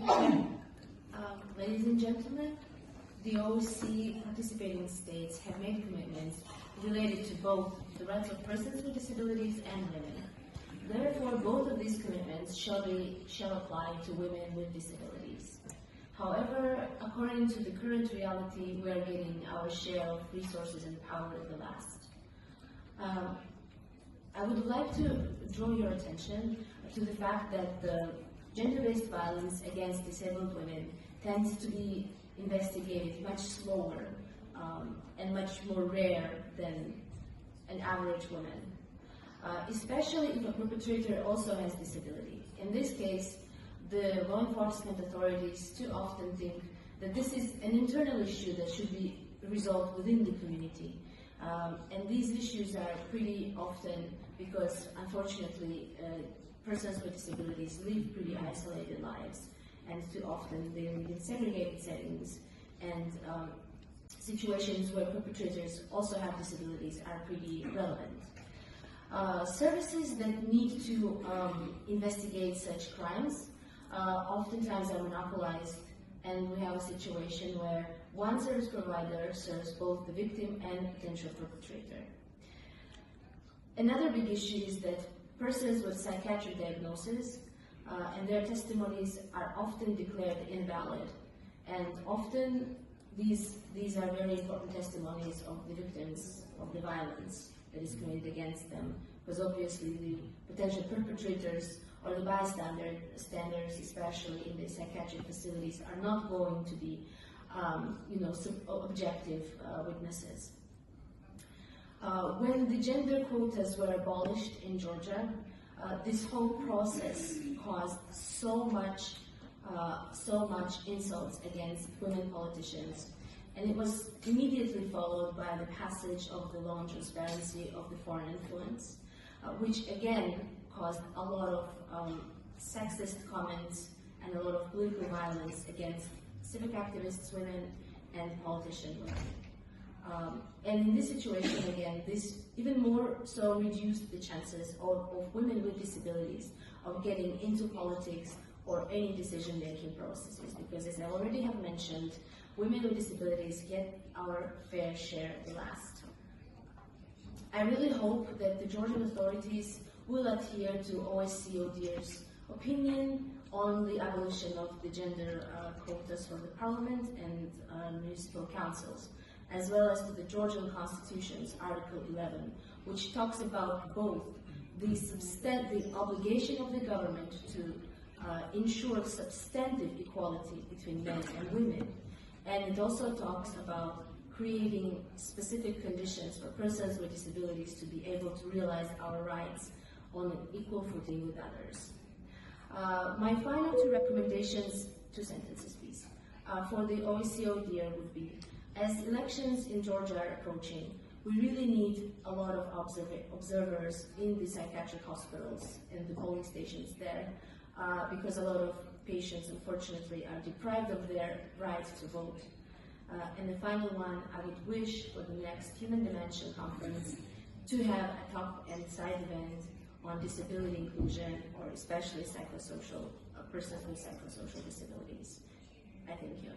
Thank you. Ladies and gentlemen, the OSCE participating states have made commitments related to both the rights of persons with disabilities and women. Therefore, both of these commitments shall apply to women with disabilities. However, according to the current reality, we are getting our share of resources and power at the last. I would like to draw your attention to the fact that the gender-based violence against disabled women tends to be investigated much slower and much more rare than an average woman, especially if a perpetrator also has disability. In this case, the law enforcement authorities too often think that this is an internal issue that should be resolved within the community. And these issues are pretty often because, unfortunately, persons with disabilities live pretty isolated lives, and too often they live in segregated settings, and situations where perpetrators also have disabilities are pretty relevant. Services that need to investigate such crimes oftentimes are monopolized, and we have a situation where one service provider serves both the victim and potential perpetrator. Another big issue is that persons with psychiatric diagnoses and their testimonies are often declared invalid, and often these are very important testimonies of the victims of the violence that is committed against them, because obviously the potential perpetrators or the bystanders, especially in the psychiatric facilities, are not going to be objective witnesses. When the gender quotas were abolished in Georgia, this whole process caused so much insults against women politicians, and it was immediately followed by the passage of the law on transparency of the foreign influence, which again caused a lot of sexist comments and a lot of political violence against civic activists, women, and politician women. And in this situation, again, this even more so reduced the chances of women with disabilities of getting into politics or any decision-making processes, because as I already have mentioned, women with disabilities get our fair share at last. I really hope that the Georgian authorities will adhere to OSCE ODIHR's opinion on the abolition of the gender quotas for the parliament and municipal councils, as well as to the Georgian Constitution's Article 11, which talks about both the obligation of the government to ensure substantive equality between men and women, and it also talks about creating specific conditions for persons with disabilities to be able to realize our rights on an equal footing with others. My final two recommendations, 2 sentences please, for the OSCE ODIHR would be, as elections in Georgia are approaching, we really need a lot of observers in the psychiatric hospitals and the polling stations there, because a lot of patients, unfortunately, are deprived of their right to vote. And the final one, I would wish for the next Human Dimension conference to have a top and side event on disability inclusion, or especially psychosocial persons with psychosocial disabilities. I thank you.